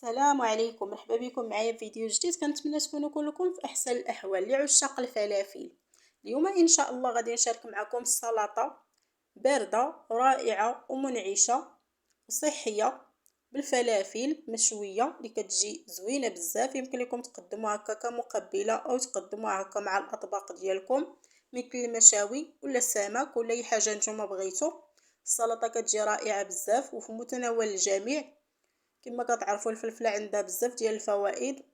السلام عليكم، مرحبا بكم معايا في فيديو جديد. كنتمنى تكونوا كلكم في احسن الاحوال لعشاق الفلافل. اليوم ان شاء الله غادي نشارك معكم السلطه بارده رائعه ومنعشه وصحيه بالفلافل مشويه اللي كتجي زوينه بزاف. يمكن لكم تقدموها هكا كمقبله او تقدموها هكا مع الاطباق ديالكم مثل المشاوي ولا السمك ولا اي حاجه نتوما بغيتو. السلطه كتجي رائعه بزاف وفي متناول الجميع. كما كتعرفوا الفلفله عندها بزاف ديال الفوائد.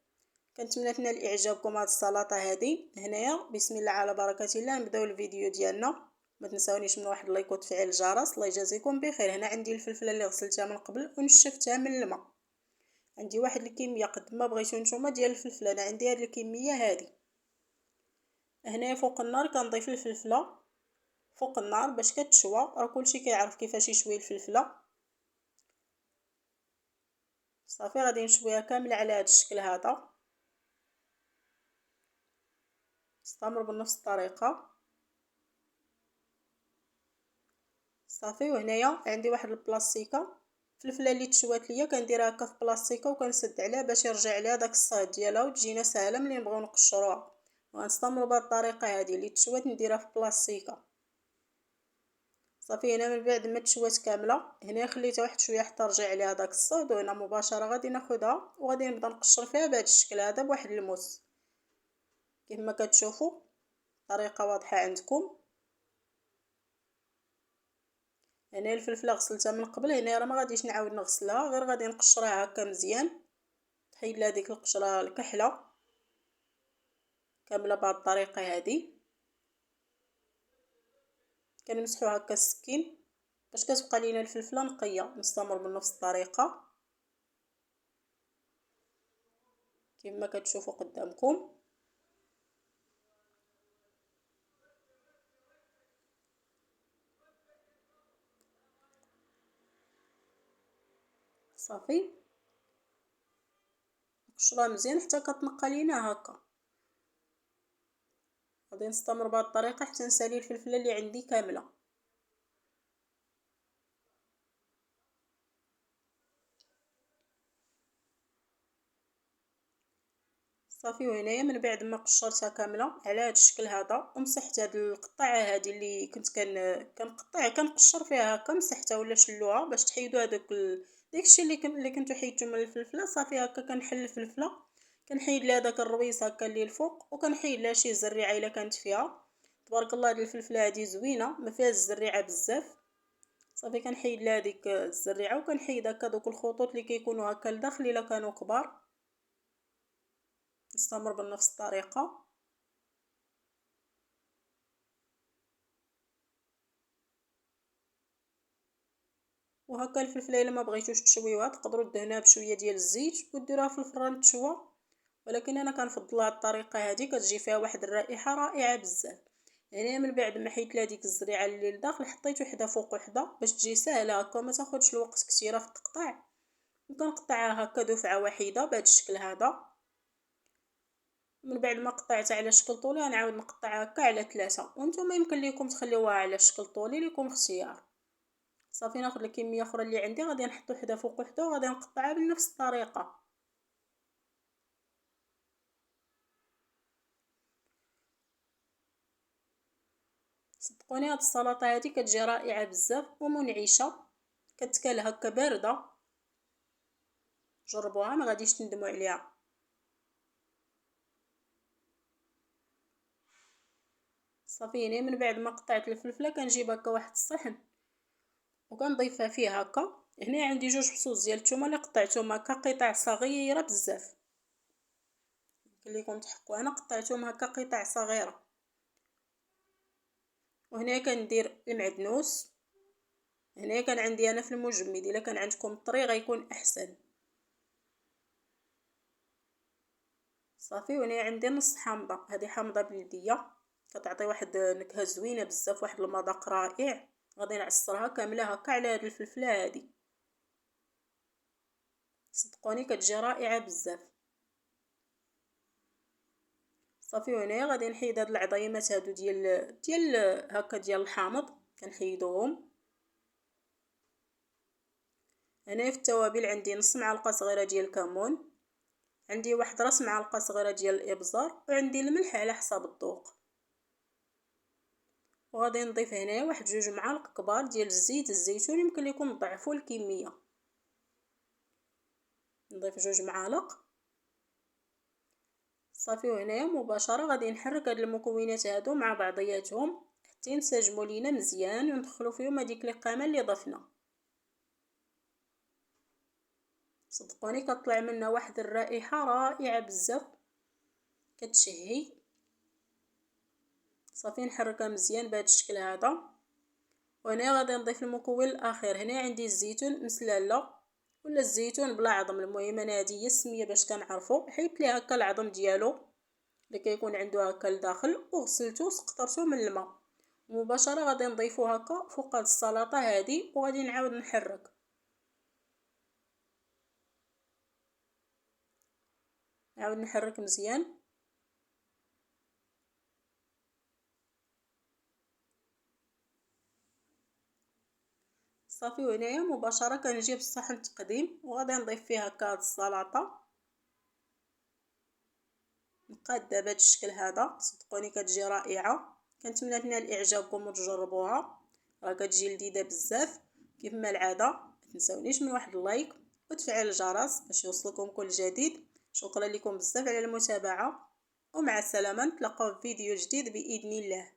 كنتمنى تنال اعجابكم هذه السلطه هذه. هنايا بسم الله على بركه الله نبداو الفيديو ديالنا. ما تنساونيش من واحد اللايك وتفعيل الجرس. الله يجازيكم بخير. هنا عندي الفلفله اللي غسلتها من قبل ونشفتها من الماء. عندي واحد الكميه قد ما بغيتو نتوما ديال الفلفله. انا عندي هذه الكميه هذه. هنايا فوق النار كنضيف الفلفله فوق النار باش كتشوى. راه كلشي كيعرف كيفاش يشوي الفلفله. صافي غادي نشويها كامله على هذا الشكل هذا. استمر بنفس الطريقه. صافي. وهنايا عندي واحد البلاستيكه الفلفله اللي تشوات ليا كنديرها هكا في بلاستيكه وكنسد عليها باش يرجع ليها داك الصهد ديالها وتجينا ساهله ملي نبغيو نقشروها. وغنستمروا بهذه الطريقه هذه اللي تشوات نديرها في بلاستيكه. صافي. هنا من بعد ما تشوات كامله هنا خليتها واحد شويه حتى رجع عليها داك الصهد. وهنا مباشره غادي ناخذها وغادي نبدا نقشر فيها بهذا الشكل هذا بواحد الموس. كما كتشوفوا طريقه واضحه عندكم. هنا الفلفله غسلتها من قبل. هنا راه ما غاديش نعاود نغسلها غير غادي نقشرها هكا مزيان. تحيد لها ديك القشره الكحله كامله بهذه الطريقه هذه. كنمسحوا هكا السكين باش كتبقى لينا الفلفله نقيه. نستمر بنفس الطريقه كما كتشوفوا قدامكم. صافي. نقشرها مزيان حتى كتنقى لينا هكا. غادي نستمر بهذه الطريقه حتى نسالي الفلفله اللي عندي كامله. صافي. وهنايا من بعد ما قشرتها كامله على هذا الشكل هذا ومسحت هذه القطعه هذه اللي كنت كنقطع كنقشر فيها هكا. مسحتها ولا شلوها باش تحيدوا هذاك داكشي اللي كنتو حيدتو من الفلفله. صافي. هكا كنحل الفلفله كنحيد لها داك الرويس هكا اللي الفوق وكنحيد لها شي زريعه الا كانت فيها. تبارك الله هذه الفلفله هذه زوينه ما فيهاش الزريعه بزاف. صافي. كنحيد لها ديك الزريعه وكنحيد هكا دوك الخطوط اللي كيكونوا هكا لداخل الا كانوا كبار. نستمر بنفس الطريقه. وهكا الفلفله الا ما بغيتوش تشويوها تقدروا دهنوها بشويه ديال الزيت وديروها في الفران تشوى. ولكن انا كنفضل هذه الطريقه هذه كتجي فيها واحد الرائحه رائعه بزاف. يعني من بعد ما حيت لها ديك الزريعه اللي لداخل حطيت وحده فوق وحده باش تجي سهله هكا وما تاخذش الوقت كثيره في التقطاع. وكنقطعها هكا دفعه واحده بهذا الشكل هذا. من بعد ما قطعتها على شكل طولي غنعاود نقطعها هكا على 3 وانتم يمكن لكم تخليوها على شكل طولي لكم اختيار. صافي. ناخذ الكميه اخرى اللي عندي غادي نحط وحده فوق وحده وغادي نقطعها بنفس الطريقه. صدقوني هاد السلطه هذه كتجي رائعه بزاف ومنعشه. كتكال هكا بارده. جربوها ما غاديش تندموا عليها. صافي. هنا من بعد ما قطعت الفلفله كنجيب هكا واحد الصحن وكنضيفها فيه هكا. هنا عندي 2 فصوص ديال الثومه اللي قطعتهم هكا قطع صغيره بزاف. يمكن لكم تحقوا انا قطعتهم هكا قطع صغيره. وهنا كندير المعدنوس. هنا كان عندي انا في المجمد. الا كان عندكم طري غيكون احسن. صافي. وهنا عندي نص حامضه. هذه حامضه بلديه كتعطي واحد نكهه زوينه بزاف واحد المذاق رائع. غادي نعصرها كامله هكا على هذه الفلفله هذه. صدقوني كتجي رائعه بزاف. صافي. وهنايا غادي نحيد هاد العظيمات هادو ديال هكا ديال الحامض كنحيدوهم. هنا في التوابل عندي نص معلقه صغيره ديال الكمون، عندي واحد راس معلقه صغيره ديال الابزار، وعندي الملح على حسب الذوق. وغادي نضيف هنا واحد 2 معالق كبار ديال زيت الزيتون، يمكن لكم تضعفوا الكميه. نضيف 2 معالق صافي. وهنايا مباشره غادي نحرك هاد المكونات هادو مع بعضياتهم حتى ينسجموا لينا مزيان، وندخلوا فيهم هذيك القامه اللي ضفنا. صدقوني كطلع منها واحد الرائحه رائعه بزاف كتشهي. صافي نحركها مزيان بهذا الشكل هذا. وهنا غادي نضيف المكون الاخير. هنا عندي الزيتون مسلاله ولا الزيتون بلا عظم، المهم انا هذه هي السميه باش كنعرفوا. حيت ليه هكا العظم ديالو اللي كيكون عنده هكا لداخل، وغسلته وسقطرته من الماء. مباشره غادي نضيفو هكا فوق هاد السلطه هذه، وغادي نعاود نحرك. نعاود نحرك مزيان. صافي. وهنايا مباشره كنجيب الصحن التقديم، وغادي نضيف فيه هكا هاد السلطه مقاده بهذا الشكل هذا. صدقوني كتجي رائعه. كنتمنى تنال اعجابكم وتجربوها، راه كتجي لذيذه بزاف. كيف ما العاده ما تنساونيش من واحد اللايك وتفعيل الجرس باش يوصلكم كل جديد. شكرا لكم بزاف على المتابعه، ومع السلامه. نتلاقاو في فيديو جديد باذن الله.